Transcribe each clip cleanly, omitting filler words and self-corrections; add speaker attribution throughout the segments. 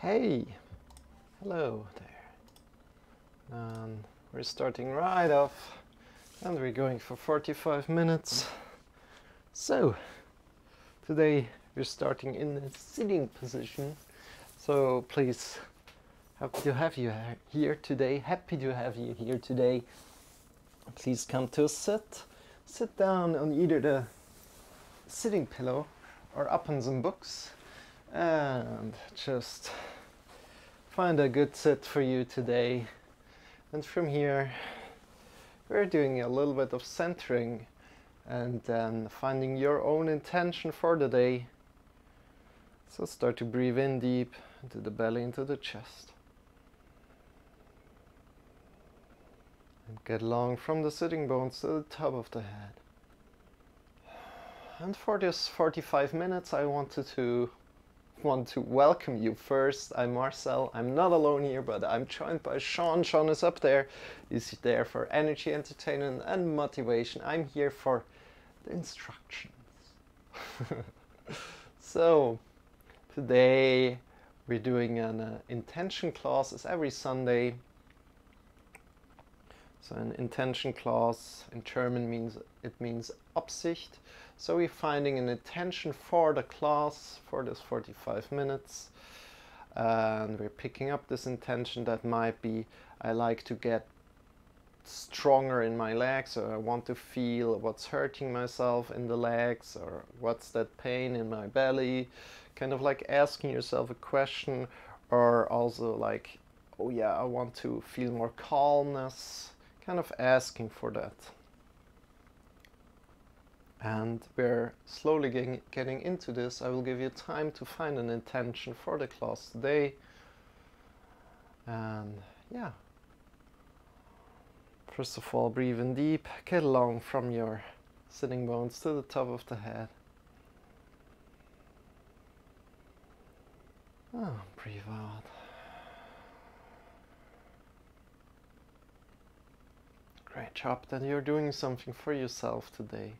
Speaker 1: Hey, hello there. We're starting right off and we're going for 45 minutes. So, today we're starting in a sitting position. So please, happy to have you here today. Happy to have you here today. Please come to a sit. Sit down on either the sitting pillow or up on some books and just find a good sit for you today. And from here we're doing a little bit of centering and then finding your own intention for the day. So start to breathe in deep into the belly, into the chest, and get long from the sitting bones to the top of the head. And for this 45 minutes I want to welcome you first. I'm Marcel. I'm not alone here, but I'm joined by Shawn. Shawn is up there. He's there for energy, entertainment and motivation. I'm here for the instructions. So today we're doing an intention class as every Sunday. So an intention class in German means Absicht. So we're finding an intention for the class for this 45 minutes. And we're picking up this intention that might be, I like to get stronger in my legs, or I want to feel what's hurting myself in the legs, or what's that pain in my belly. Kind of like asking yourself a question, or also like, oh yeah, I want to feel more calmness. Kind of asking for that. And we're slowly getting into this. I will give you time to find an intention for the class today. And yeah. First of all, breathe in deep. Get long from your sitting bones to the top of the head. Oh, breathe out. Great job that you're doing something for yourself today.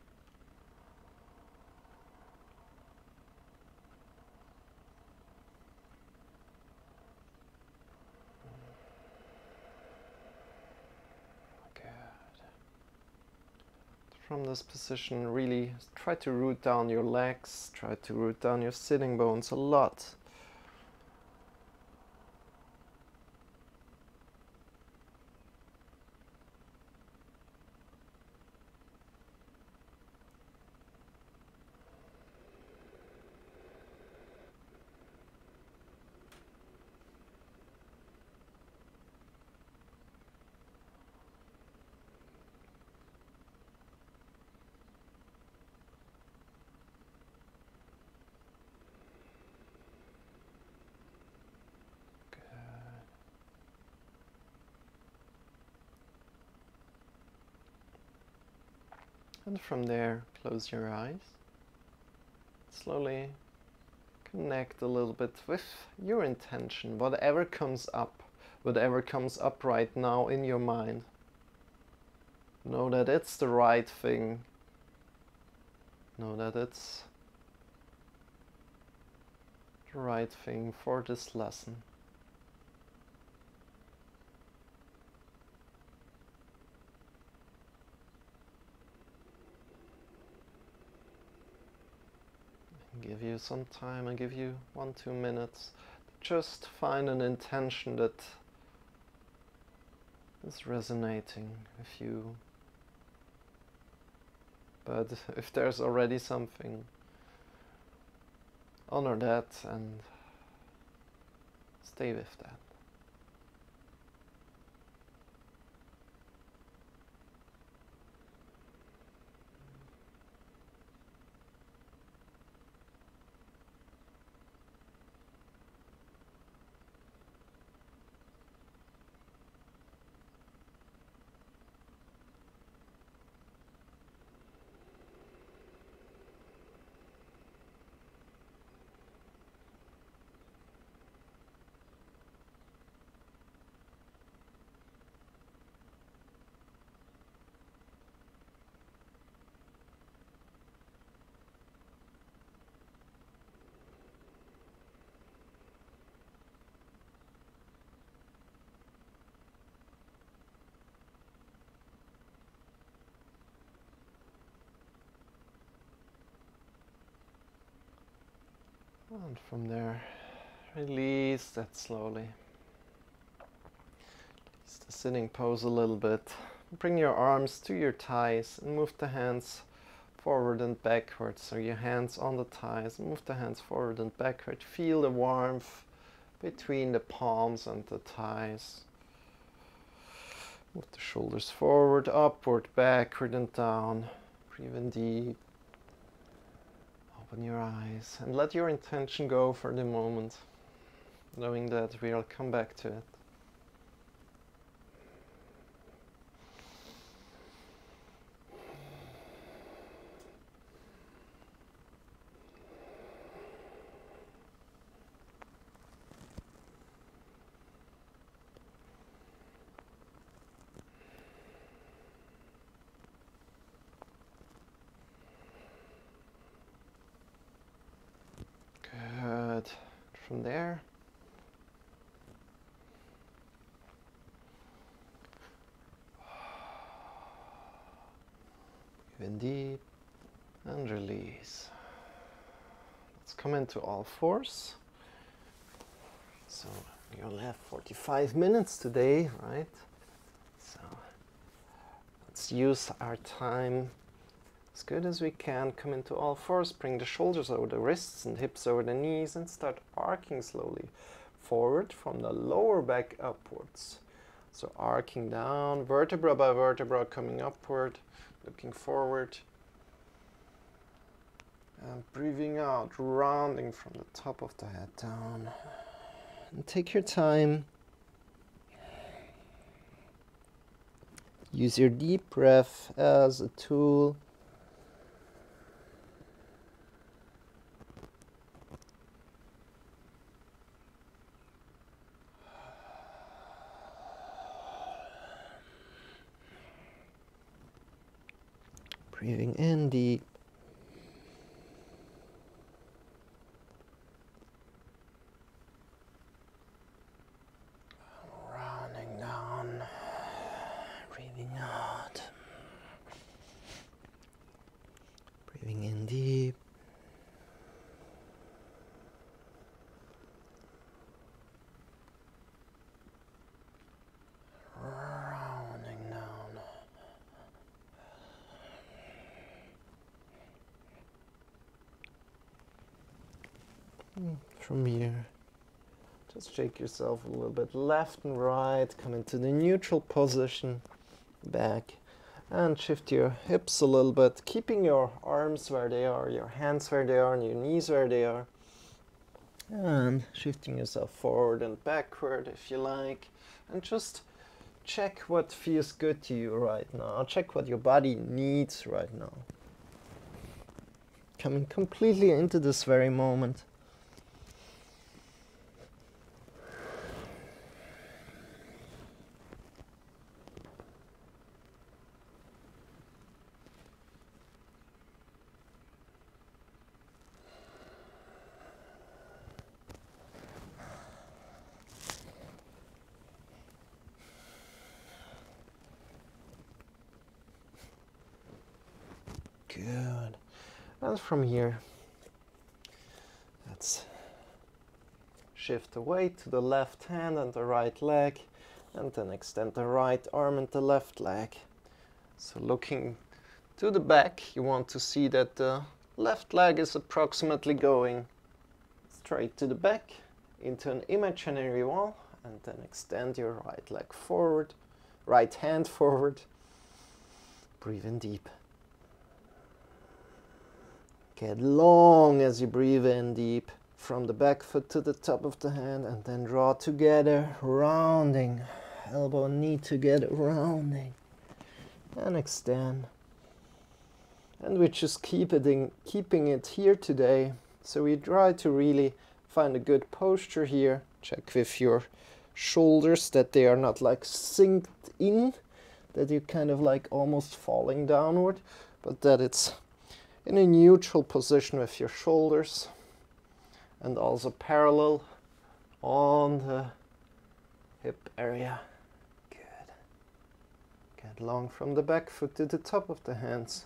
Speaker 1: From this position, really try to root down your legs, try to root down your sitting bones a lot. And from there, close your eyes. Slowly connect a little bit with your intention, whatever comes up right now in your mind. Know that it's the right thing. Know that it's the right thing for this lesson. Give you some time, I give you 1-2 minutes to just find an intention that is resonating with you. But if there's already something, honor that and stay with that. And from there, release that slowly. Release the sitting pose a little bit. Bring your arms to your thighs and move the hands forward and backward. So your hands on the thighs, move the hands forward and backward. Feel the warmth between the palms and the thighs. Move the shoulders forward, upward, backward and down. Breathe in deep. Open your eyes and let your intention go for the moment, knowing that we'll come back to it. Good. From there, breathe in deep and release. Let's come into all fours. So you'll have 45 minutes today, right? So let's use our time as good as we can. Come into all fours, bring the shoulders over the wrists and hips over the knees and start arcing slowly forward from the lower back upwards. So arcing down, vertebra by vertebra, coming upward, looking forward. And breathing out, rounding from the top of the head down. And take your time. Use your deep breath as a tool. Breathing in deep. Rounding down. Breathing out. Breathing in deep. Rounding down. From here, just shake yourself a little bit left and right, come into the neutral position, back, and shift your hips a little bit, keeping your arms where they are, your hands where they are, and your knees where they are, and shifting yourself forward and backward if you like, and just check what feels good to you right now, check what your body needs right now. Coming completely into this very moment. Good. And from here, let's shift the weight to the left hand and the right leg, and then extend the right arm and the left leg. So looking to the back, you want to see that the left leg is approximately going straight to the back into an imaginary wall, and then extend your right leg forward, right hand forward. Breathe in deep. Get long as you breathe in deep, from the back foot to the top of the hand, and then draw together, rounding, elbow and knee together, rounding, and extend. And we just keeping it here today. So we try to really find a good posture here. Check with your shoulders that they are not like synced in, that you're kind of like almost falling downward, but that it's in a neutral position with your shoulders, and also parallel on the hip area. Good. Get long from the back foot to the top of the hands.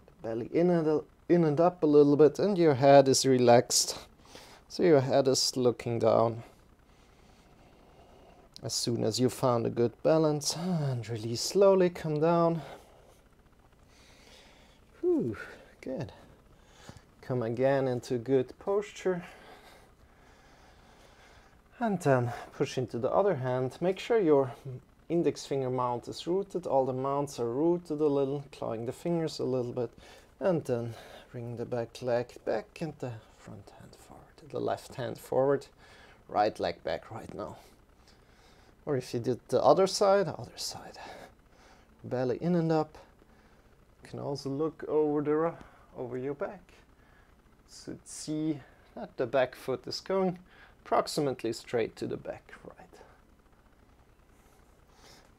Speaker 1: The belly in in and up a little bit, and your head is relaxed. So your head is looking down. As soon as you found a good balance, and release slowly, come down. Whew, good. Come again into good posture. And then push into the other hand. Make sure your index finger mount is rooted. All the mounts are rooted a little, clawing the fingers a little bit. And then bring the back leg back and the front hand forward. The left hand forward, right leg back right now. Or if you did the other side. Belly in and up. You can also look over your back. So see that the back foot is going approximately straight to the back, right.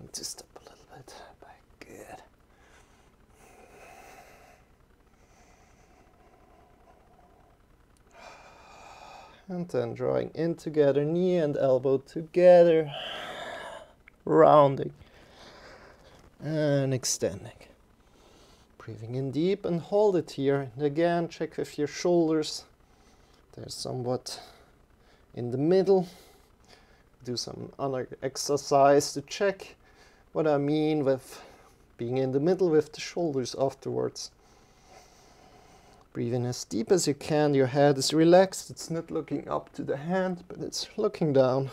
Speaker 1: And to step a little bit back, good. And then drawing in together, knee and elbow together, rounding and extending. Breathing in deep and hold it here. And again, check if your shoulders, they're somewhat in the middle. Do some other exercise to check what I mean with being in the middle with the shoulders afterwards. Breathe in as deep as you can. Your head is relaxed. It's not looking up to the hand, but it's looking down.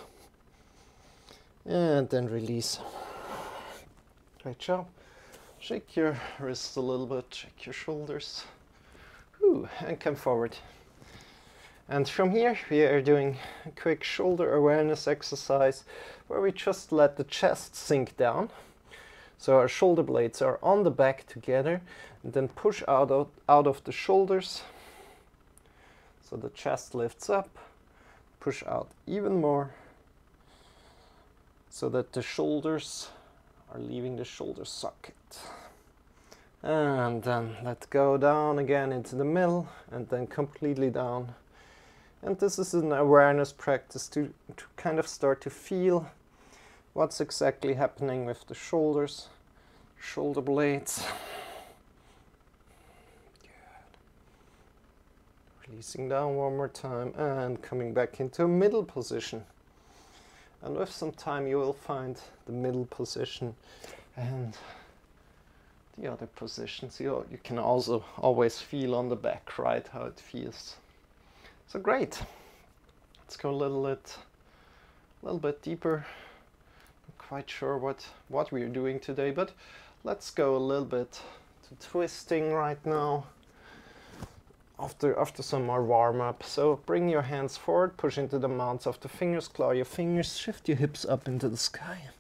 Speaker 1: And then release. Great job. Shake your wrists a little bit, shake your shoulders. Whew, and come forward. And from here, we are doing a quick shoulder awareness exercise where we just let the chest sink down. So our shoulder blades are on the back together, and then push out of the shoulders. So the chest lifts up, push out even more, so that the shoulders are leaving the shoulder socket. And then let go down again into the middle, and then completely down. And this is an awareness practice to kind of start to feel what's exactly happening with the shoulders, shoulder blades. Good. Releasing down one more time and coming back into a middle position. And with some time you will find the middle position and the other positions. You can also always feel on the back, right, how it feels. So great. Let's go a little bit deeper. Not quite sure what we're doing today, but let's go a little bit to twisting right now. After some more warm-up. So bring your hands forward, push into the mounts of the fingers, claw your fingers, shift your hips up into the sky.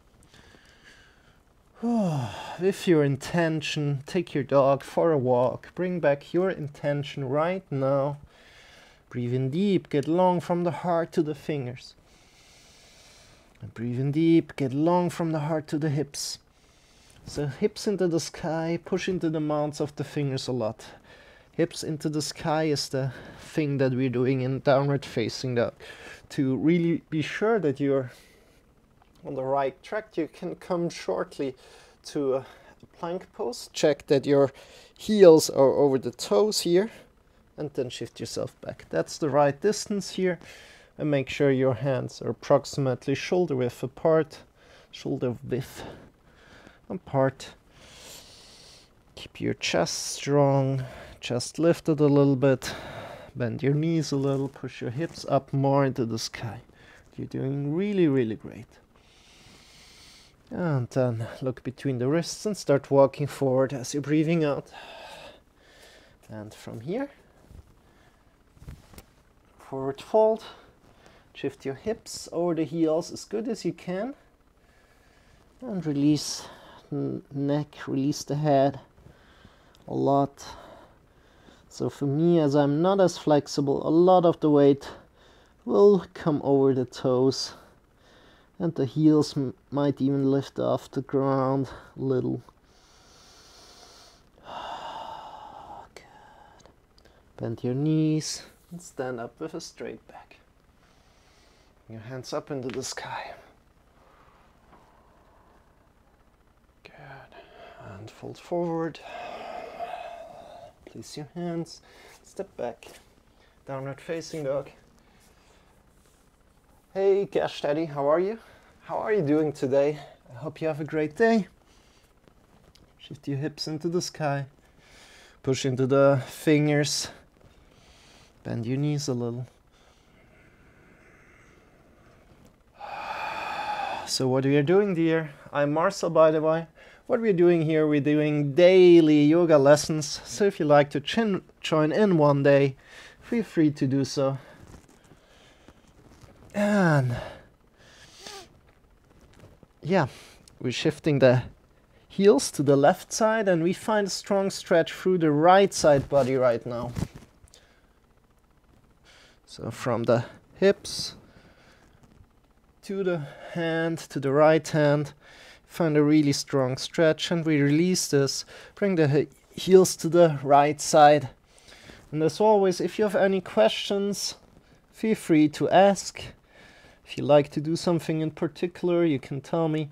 Speaker 1: With your intention, take your dog for a walk. Bring back your intention right now. Breathe in deep, get long from the heart to the fingers. And breathe in deep, get long from the heart to the hips. So hips into the sky, push into the mounts of the fingers a lot. Hips into the sky is the thing that we're doing in downward facing dog. To really be sure that you're on the right track, you can come shortly to a plank pose. Check that your heels are over the toes here, and then shift yourself back. That's the right distance here, and make sure your hands are approximately shoulder width apart, shoulder width apart. Keep your chest strong, chest lifted a little bit, bend your knees a little, push your hips up more into the sky. You're doing really, really great. And then look between the wrists and start walking forward as you're breathing out. And from here, forward fold, shift your hips over the heels as good as you can, and release neck, release the head a lot. So for me, as I'm not as flexible, a lot of the weight will come over the toes, and the heels might even lift off the ground a little. Good. Bend your knees and stand up with a straight back. Your hands up into the sky. Good. And fold forward. Place your hands, step back, downward facing dog. Hey Cash Daddy, how are you? How are you doing today? I hope you have a great day. Shift your hips into the sky, push into the fingers, bend your knees a little. So what we are doing, dear, I'm Marcel, by the way. What we're doing here, we're doing daily yoga lessons. So if you like to join in one day, feel free to do so. And yeah, we're shifting the heels to the left side, and we find a strong stretch through the right side body right now. So from the hips to the hand, to the right hand, find a really strong stretch, and we release this, bring the heels to the right side. And as always, if you have any questions, feel free to ask. If you like to do something in particular, you can tell me.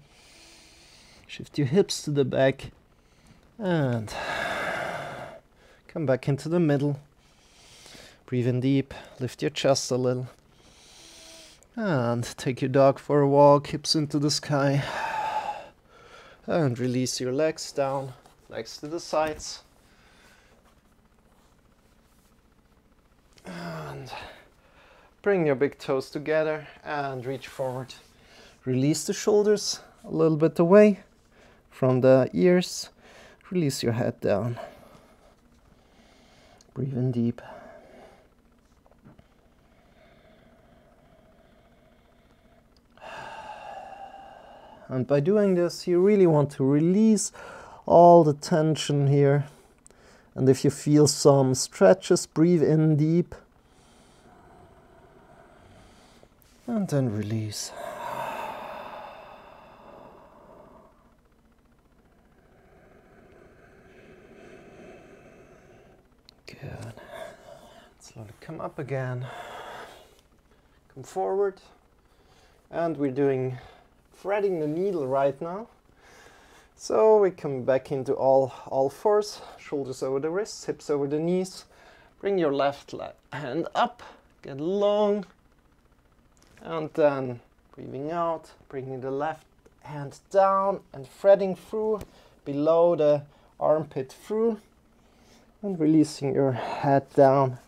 Speaker 1: Shift your hips to the back and come back into the middle. Breathe in deep, lift your chest a little. And take your dog for a walk, hips into the sky. And release your legs down, legs to the sides. And bring your big toes together and reach forward. Release the shoulders a little bit away from the ears. Release your head down. Breathe in deep. And by doing this, you really want to release all the tension here. And if you feel some stretches, breathe in deep. And then release. Good. Slowly come up again. Come forward. And we're doing threading the needle right now. So we come back into all fours, shoulders over the wrists, hips over the knees. Bring your left hand up, get long, and then breathing out, bringing the left hand down and threading through below the armpit through, and releasing your head down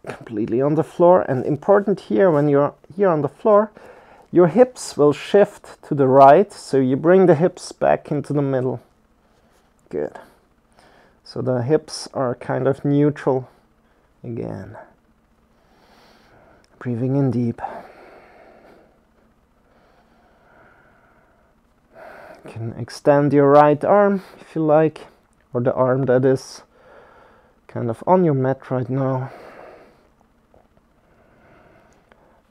Speaker 1: completely on the floor. And important here, when you're here on the floor, your hips will shift to the right, so you bring the hips back into the middle. Good. So the hips are kind of neutral again. Breathing in deep. You can extend your right arm if you like, or the arm that is kind of on your mat right now.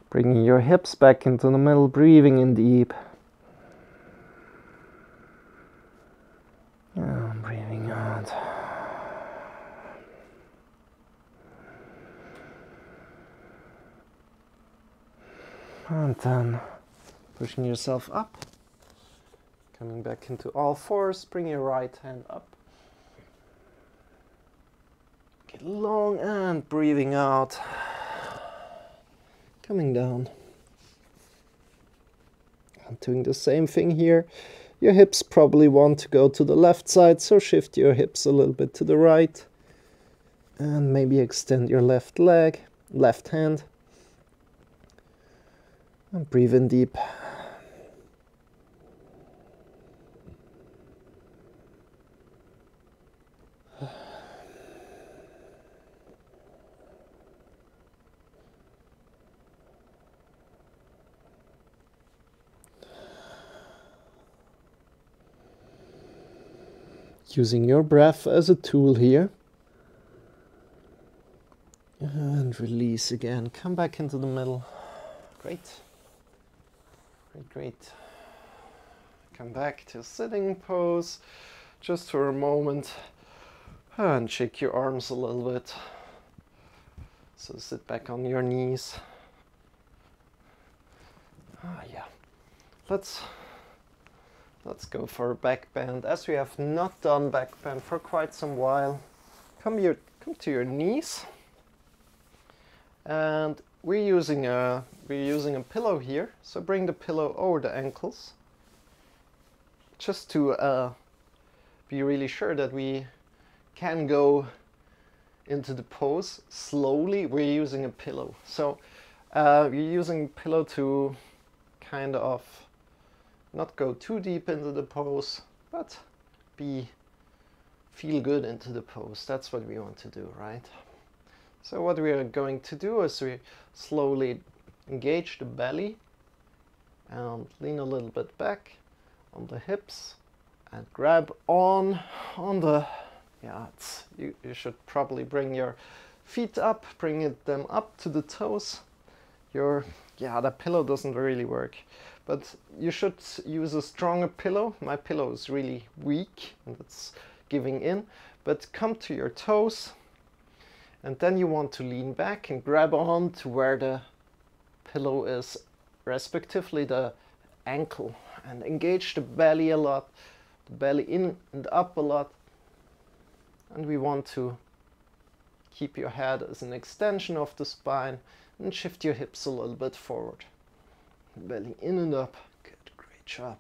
Speaker 1: Bringing your hips back into the middle, breathing in deep. And breathing out. And then pushing yourself up. Coming back into all fours, bring your right hand up. Get long and breathing out. Coming down. And doing the same thing here. Your hips probably want to go to the left side, so shift your hips a little bit to the right. And maybe extend your left leg, left hand. And breathe in deep. Using your breath as a tool here. And release again. Come back into the middle. Great. Great, great. Come back to sitting pose just for a moment. And shake your arms a little bit. So sit back on your knees. Let's go for a back bend. As we have not done back bend for quite some while, come to your knees, and we're using a pillow here. So bring the pillow over the ankles, just to be really sure that we can go into the pose slowly. We're using a pillow, so you're using a pillow to kind of not go too deep into the pose, but feel good into the pose. That's what we want to do, right? So what we are going to do is we slowly engage the belly and lean a little bit back on the hips and grab on the, you should probably bring your feet up, them up to the toes. The pillow doesn't really work, but you should use a stronger pillow. My pillow is really weak and it's giving in, but come to your toes, and then you want to lean back and grab on to where the pillow is, respectively the ankle, and engage the belly a lot, the belly in and up a lot. And we want to keep your head as an extension of the spine and shift your hips a little bit forward. Belly in and up. Good, great job.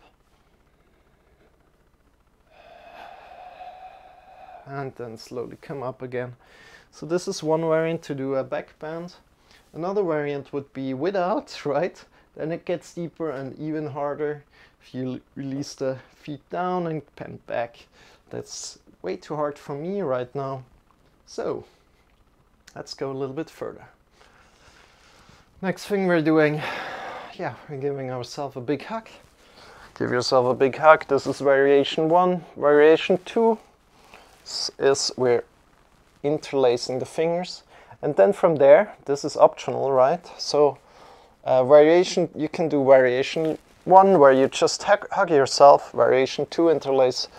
Speaker 1: And then slowly come up again. So this is one variant to do a back bend. Another variant would be without, right? Then it gets deeper and even harder. If you release the feet down and bend back. That's way too hard for me right now. So let's go a little bit further. Next thing we're doing, we're giving ourselves a big hug. Give yourself a big hug. This is variation 1. Variation 2 is we're interlacing the fingers. And then from there, this is optional, right? So you can do variation 1 where you just hug yourself. Variation 2, interlace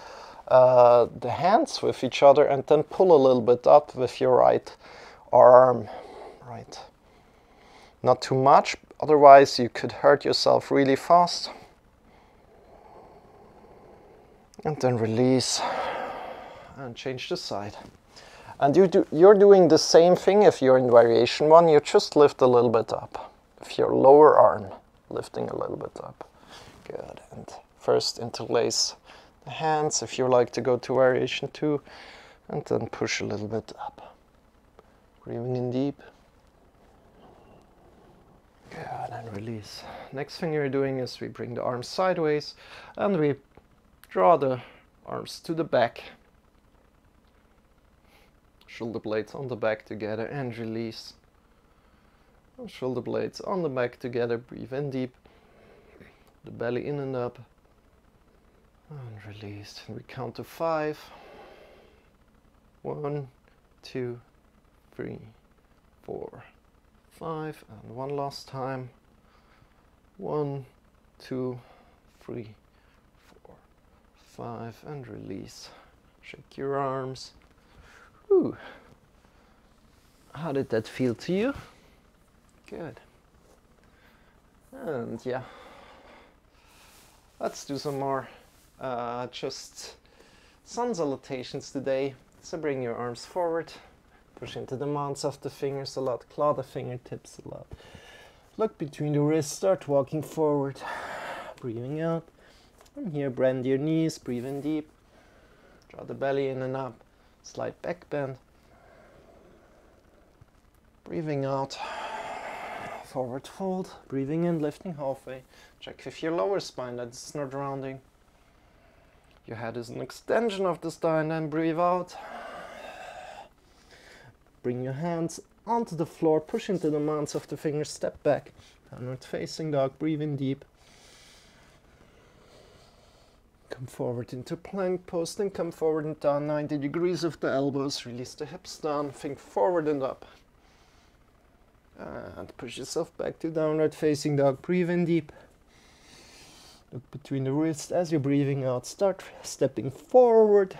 Speaker 1: the hands with each other and then pull a little bit up with your right arm, right? Not too much, otherwise you could hurt yourself really fast. And then release and change the side. And you're doing the same thing if you're in variation 1, you just lift a little bit up. With your lower arm, lifting a little bit up. Good, and first interlace the hands if you like to go to variation 2, and then push a little bit up. Breathing in deep. Good, and release. Next thing you're doing is we bring the arms sideways and we draw the arms to the back. Shoulder blades on the back together and release. And shoulder blades on the back together, breathe in deep. The belly in and up. And release. And we count to 5. 1, 2, 3, 4, 5, and one last time. 1, 2, 3, 4, 5, and release. Shake your arms. Whew. How did that feel to you? Good. And let's do some more just sun salutations today. So bring your arms forward. Push into the mounts of the fingers a lot, claw the fingertips a lot. Look between the wrists, start walking forward. Breathing out. From here, bend your knees, breathe in deep. Draw the belly in and up. Slight back bend. Breathing out. Forward fold. Breathing in, lifting halfway. Check if your lower spine that is not rounding. Your head is an extension of the spine, and breathe out. Bring your hands onto the floor, push into the mounts of the fingers, step back, downward facing dog, breathe in deep. Come forward into plank pose, then come forward and down 90 degrees of the elbows, release the hips down, think forward and up. And push yourself back to downward facing dog, breathe in deep. Look between the wrists as you're breathing out, start stepping forward.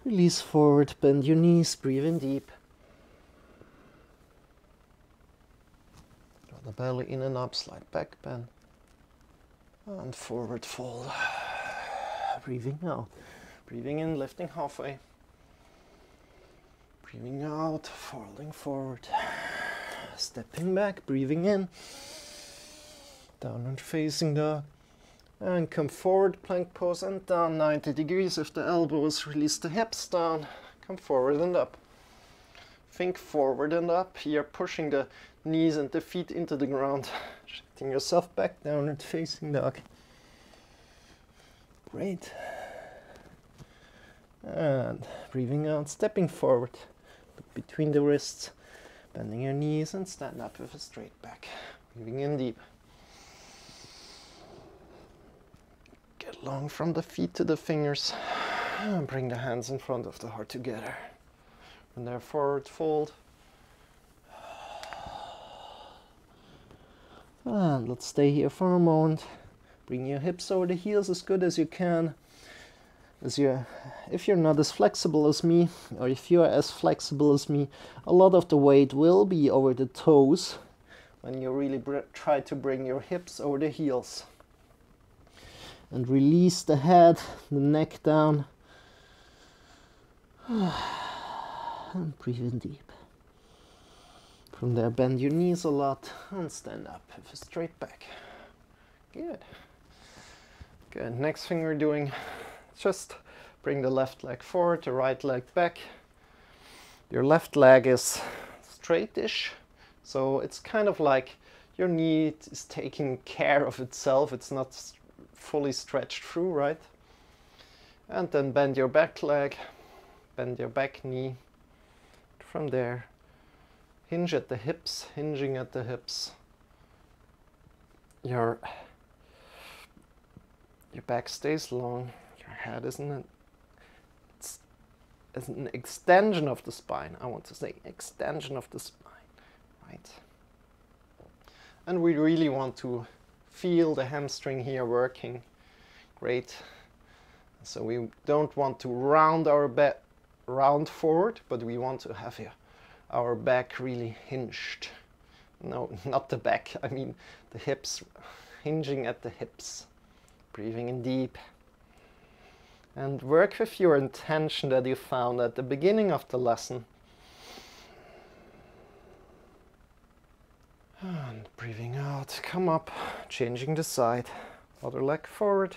Speaker 1: Release forward, bend your knees, breathe in deep. Draw the belly in and up, slight back bend. And forward fold. Breathing out. Breathing in, lifting halfway. Breathing out, folding forward. Stepping back, breathing in. Downward facing dog. And come forward, plank pose, and down 90 degrees if the elbows. Release the hips down. Come forward and up. Think forward and up. Here, pushing the knees and the feet into the ground. Shifting yourself back, downward facing dog. Great. And breathing out, stepping forward. Look between the wrists. Bending your knees and stand up with a straight back. Breathing in deep. Get long from the feet to the fingers. And bring the hands in front of the heart together. And there, forward fold. And let's stay here for a moment. Bring your hips over the heels as good as you can. If you're not as flexible as me, or if you're as flexible as me, a lot of the weight will be over the toes when you really try to bring your hips over the heels. And release the head, the neck down. And breathe in deep. From there, bend your knees a lot and stand up with a straight back. Good. Good. Next thing we're doing, just bring the left leg forward, the right leg back. Your left leg is straightish, so it's kind of like your knee is taking care of itself. It's not fully stretched through, right? And then bend your back leg, bend your back knee. From there, hinge at the hips, hinging at the hips. Your back stays long, your head isn't it's an extension of the spine. I want to say extension of the spine, right? And we really want to feel the hamstring here working. Great. So we don't want to round forward, but we want to have our back really hinged. No, not the back, I mean the hips, hinging at the hips. Breathing in deep. And work with your intention that you found at the beginning of the lesson. And breathing out, come up, changing the side. Other leg forward,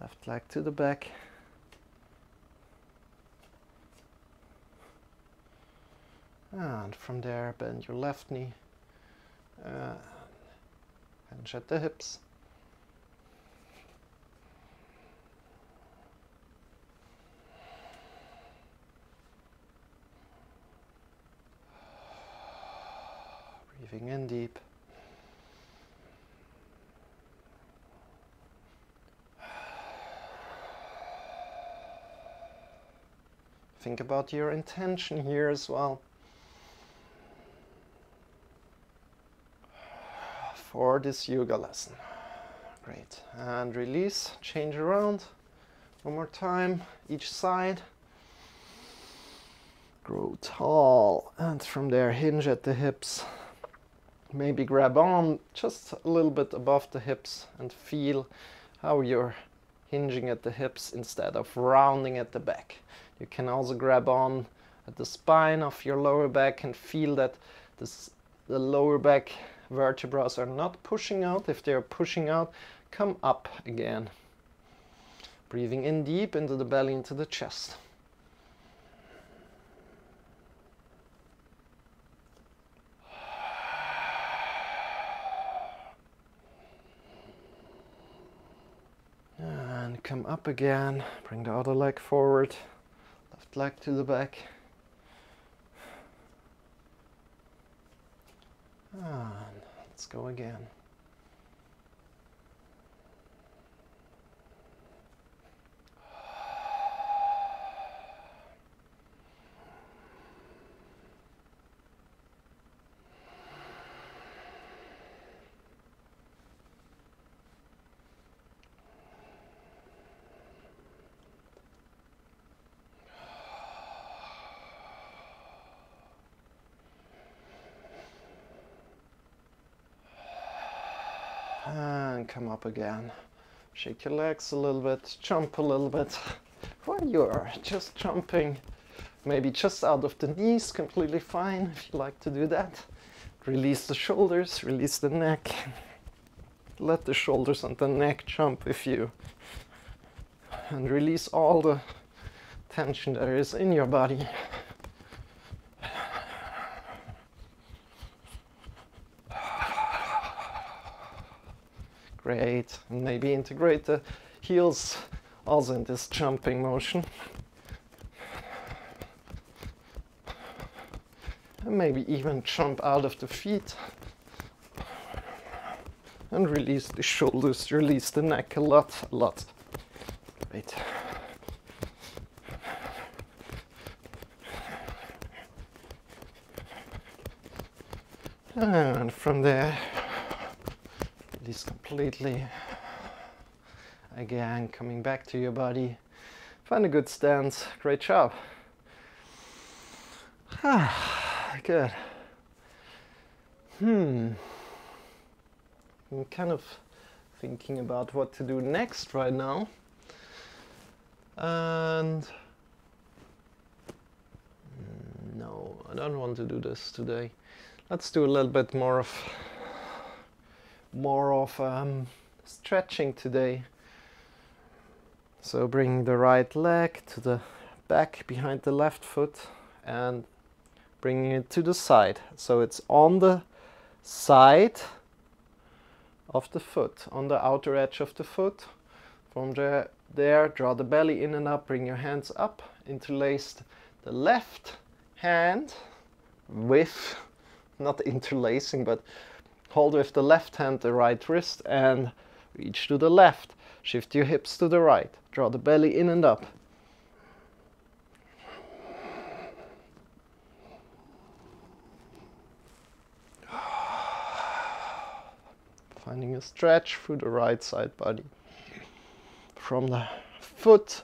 Speaker 1: left leg to the back. And from there, bend your left knee. Hinge at the hips. Breathing in deep. Think about your intention here as well. For this yoga lesson. Great. And release, change around. One more time, each side. Grow tall. And from there, hinge at the hips. Maybe grab on just a little bit above the hips and feel how you're hinging at the hips instead of rounding at the back. You can also grab on at the spine of your lower back and feel that the lower back vertebrae are not pushing out. If they're pushing out, come up again. Breathing in deep into the belly, into the chest. And come up again. Bring the other leg forward. Left leg to the back. And let's go again. And come up again. Shake your legs a little bit, jump a little bit. While you're just jumping, maybe just out of the knees, completely fine if you like to do that. Release the shoulders, release the neck. Let the shoulders and the neck jump if you. And release all the tension there is in your body. Great, and maybe integrate the heels also in this jumping motion. And maybe even jump out of the feet. And release the shoulders, release the neck a lot. Great. And from there, release completely. Again, coming back to your body. Find a good stance. Great job. Good. I'm kind of thinking about what to do next right now. And no, I don't want to do this today. Let's do a little bit more of stretching today. So bring the right leg to the back behind the left foot and bringing it to the side. So it's on the side of the foot, on the outer edge of the foot. From there, draw the belly in and up, bring your hands up, interlace the left hand with, not interlacing, but hold with the left hand the right wrist and reach to the left. Shift your hips to the right. Draw the belly in and up. Finding a stretch through the right side body. From the foot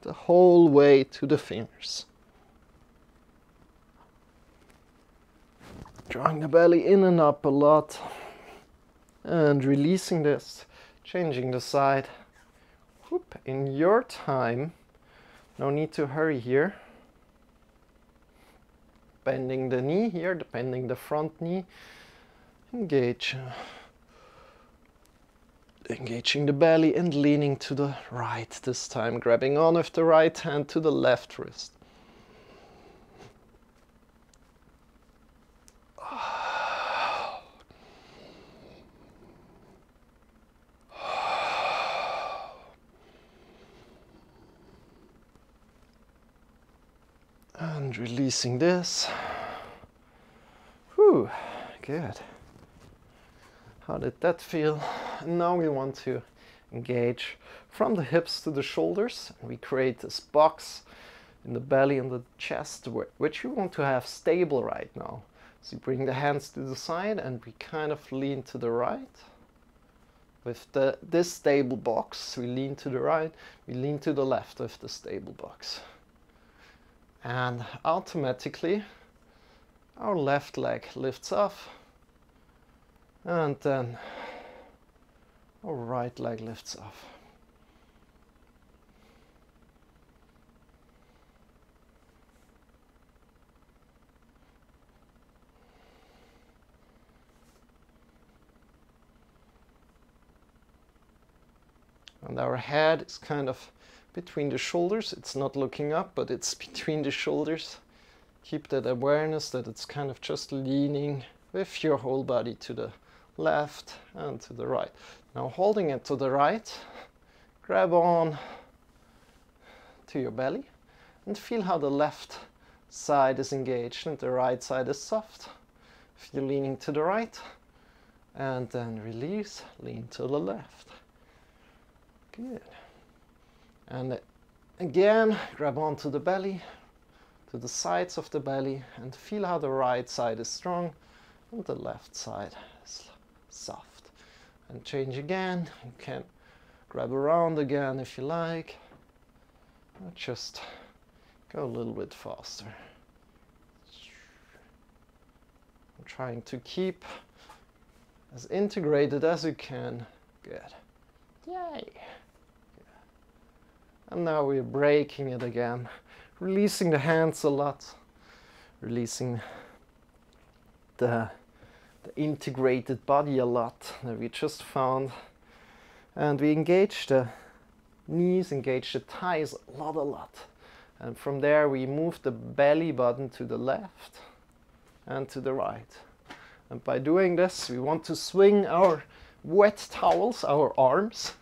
Speaker 1: the whole way to the fingers. Drawing the belly in and up a lot. And releasing this. Changing the side. Whoop. In your time. No need to hurry here. Bending the knee here, bending the front knee. Engage. Engaging the belly and leaning to the right this time. Grabbing on with the right hand to the left wrist. And releasing this. Whew, good. How did that feel? And now we want to engage from the hips to the shoulders. And we create this box in the belly and the chest, which we want to have stable right now. So you bring the hands to the side and we kind of lean to the right. With this stable box, we lean to the right, we lean to the left with the stable box. And automatically our left leg lifts off and then our right leg lifts off. And our head is kind of between the shoulders. It's not looking up, but it's between the shoulders. Keep that awareness that it's kind of just leaning with your whole body to the left and to the right. Now holding it to the right, grab on to your belly and feel how the left side is engaged and the right side is soft. If you're leaning to the right and then release, lean to the left. Good. And again, grab onto the belly, to the sides of the belly, and feel how the right side is strong and the left side is soft. And change again. You can grab around again if you like. Or just go a little bit faster. I'm trying to keep as integrated as you can. Good. Yay. And now we're breaking it again, releasing the hands a lot, releasing the integrated body a lot that we just found. And we engage the knees, engage the thighs a lot. And from there we move the belly button to the left and to the right. And by doing this, we want to swing our wet towels, our arms,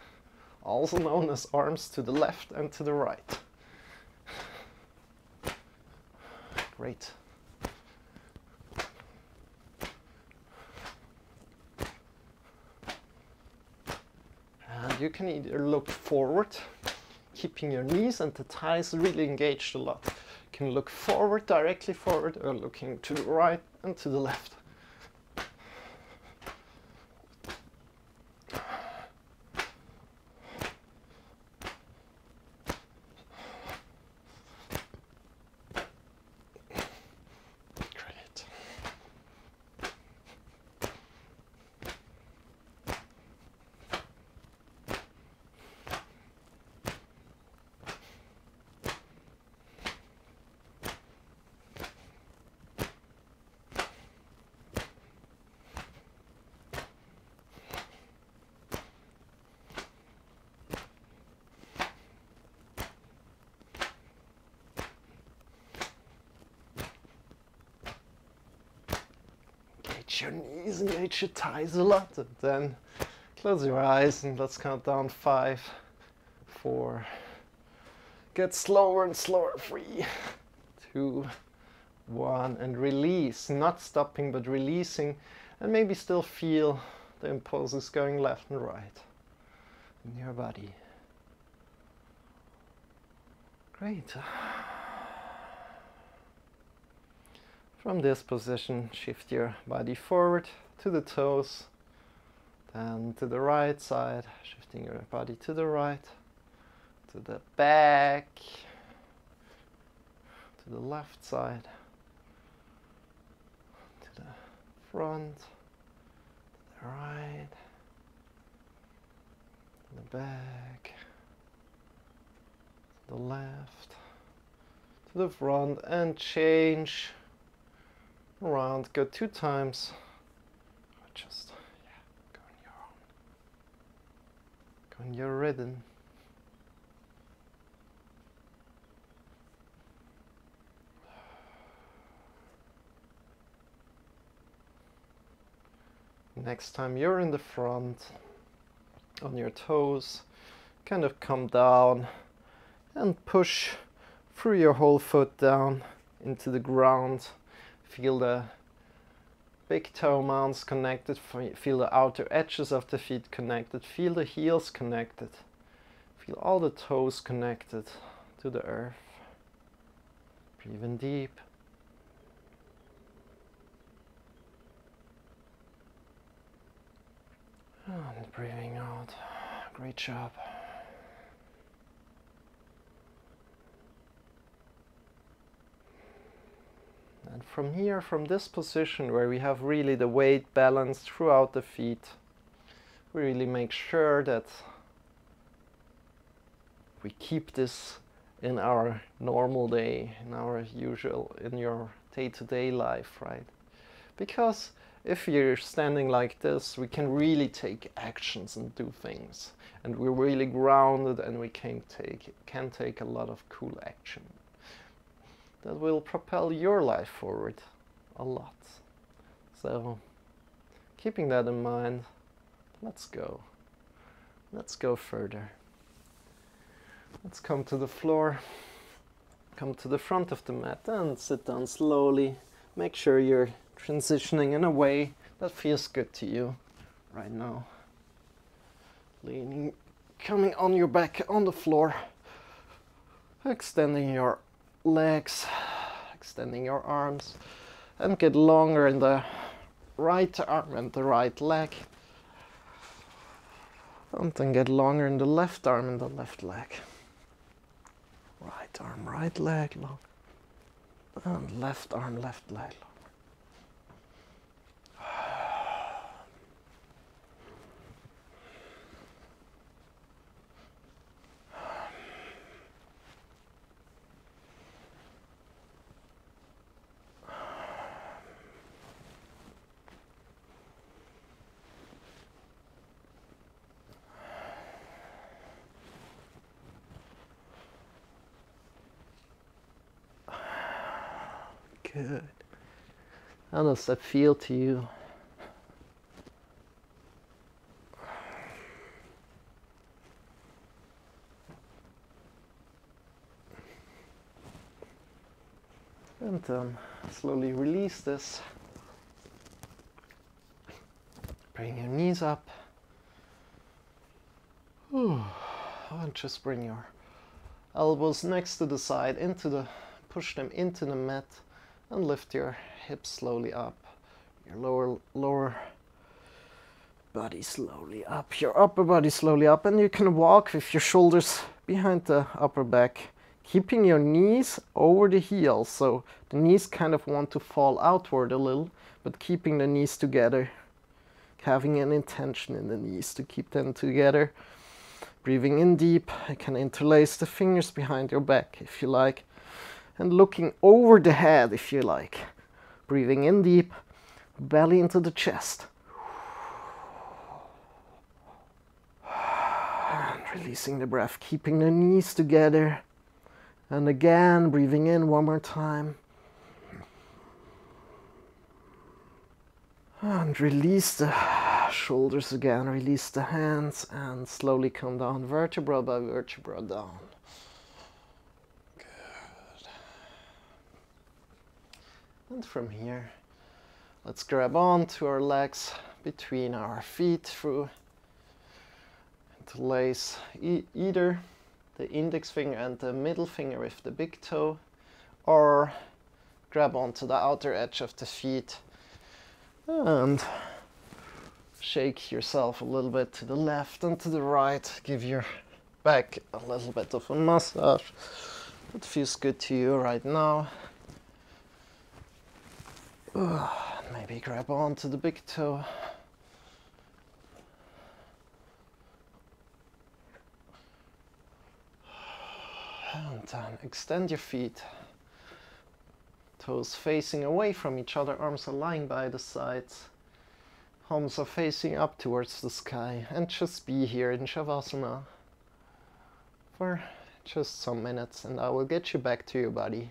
Speaker 1: also known as arms, to the left and to the right. Great. And you can either look forward, keeping your knees and the thighs really engaged a lot. You can look forward, directly forward, or looking to the right and to the left. Engage your knees, engage your thighs a lot, and then close your eyes and let's count down 5, 4, get slower and slower, 3, 2, 1, and release, not stopping but releasing, and maybe still feel the impulses going left and right in your body. Great. From this position, shift your body forward to the toes, then to the right side, shifting your body to the right, to the back, to the left side, to the front, to the right, to the back, to the left, to the front, and change around. Go 2 times, or just go in your own, go in your rhythm. Next time you're in the front, on your toes, kind of come down and push through your whole foot down into the ground. Feel the big toe mounds connected, feel the outer edges of the feet connected, feel the heels connected, feel all the toes connected to the earth. Breathe in deep. And breathing out. Great job. And from here, from this position where we have really the weight balanced throughout the feet, we really make sure that we keep this in our normal day, in our usual, in your day-to-day life, right? Because if you're standing like this, we can really take actions and do things. And we're really grounded and we can take a lot of cool action that will propel your life forward a lot. So, keeping that in mind, let's go. Let's go further. Let's come to the floor, come to the front of the mat and sit down slowly. Make sure you're transitioning in a way that feels good to you right now. Leaning, coming on your back on the floor, extending your legs, extending your arms, and get longer in the right arm and the right leg. And then get longer in the left arm and the left leg. Right arm, right leg long. And left arm, left leg long. Good. How does that feel to you? And then slowly release this. Bring your knees up. And just bring your elbows next to the side, push them into the mat, and lift your hips slowly up. Your lower body slowly up, your upper body slowly up, and you can walk with your shoulders behind the upper back, keeping your knees over the heels, so the knees kind of want to fall outward a little, but keeping the knees together, having an intention in the knees to keep them together. Breathing in deep, you can interlace the fingers behind your back if you like, and looking over the head if you like. Breathing in deep, belly into the chest. And releasing the breath, keeping the knees together. And again, breathing in one more time. And release the shoulders again, release the hands, and slowly come down, vertebra by vertebra down. Good. And from here, let's grab on to our legs between our feet through, interlace either the index finger and the middle finger with the big toe, or grab onto the outer edge of the feet and shake yourself a little bit to the left and to the right. Give your back a little bit of a massage. What feels good to you right now? Maybe grab onto the big toe. And then extend your feet. Toes facing away from each other, arms are lying by the sides. Palms are facing up towards the sky, and just be here in Shavasana for just some minutes, and I will get you back to your body.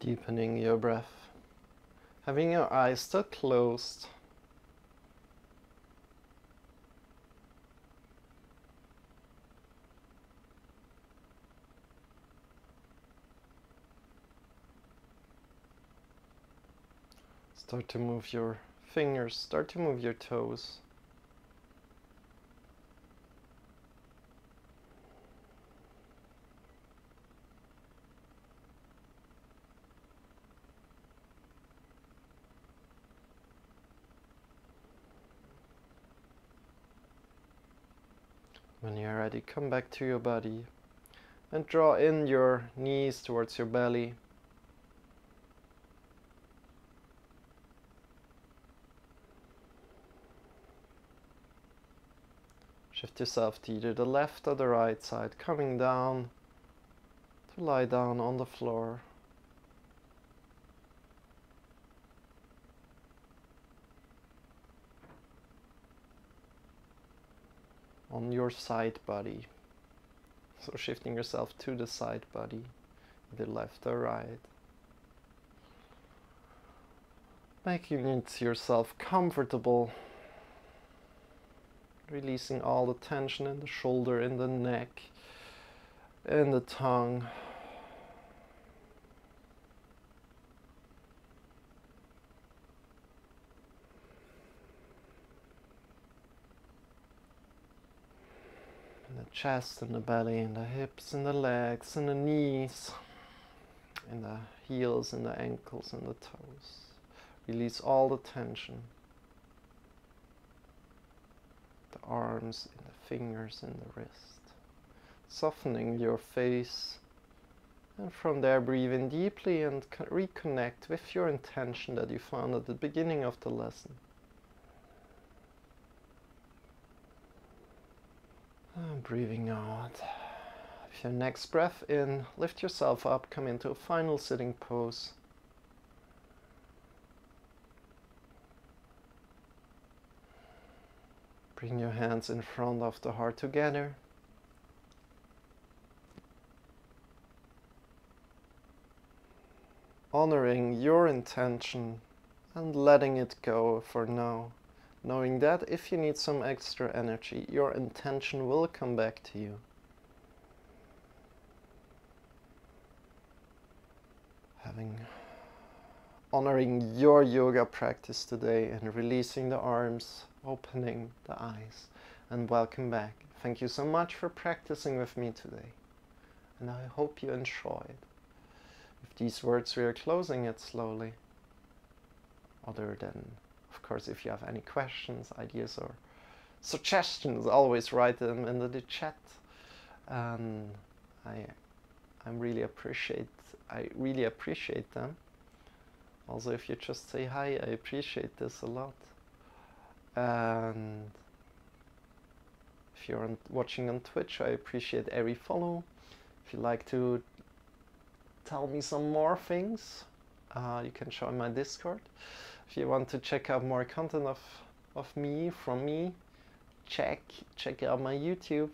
Speaker 1: Deepening your breath. Having your eyes still closed. Start to move your fingers, start to move your toes. When you're ready, come back to your body and draw in your knees towards your belly. Shift yourself to either the left or the right side, coming down to lie down on the floor. On your side body. So shifting yourself to the side body, either left or right. Making it yourself comfortable. Releasing all the tension in the shoulder, in the neck, in the tongue. In the chest, in the belly, in the hips, in the legs, in the knees, in the heels, in the ankles, in the toes. Release all the tension. The arms, in the fingers, in the wrist. Softening your face. And from there breathe in deeply and reconnect with your intention that you found at the beginning of the lesson. And breathing out. With your next breath in, lift yourself up, come into a final sitting pose. Bring your hands in front of the heart together. Honoring your intention and letting it go for now. Knowing that if you need some extra energy, your intention will come back to you. Honoring your yoga practice today and releasing the arms, opening the eyes, and welcome back. Thank you so much for practicing with me today, and I hope you enjoyed. With these words we are closing it slowly. Other than, of course, if you have any questions, ideas or suggestions, always write them in the chat. I really appreciate them. Also, if you just say hi, I appreciate this a lot. And if you're watching on Twitch, I appreciate every follow. If you like to tell me some more things, you can join my Discord. If you want to check out more content of me, from me, check out my YouTube.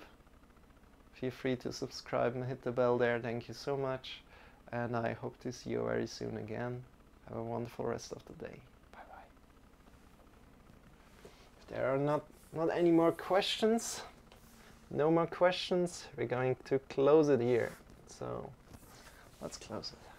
Speaker 1: Feel free to subscribe and hit the bell there. Thank you so much. And I hope to see you very soon again. Have a wonderful rest of the day. Bye-bye. If there are not any more questions, no more questions, we're going to close it here. So let's close it.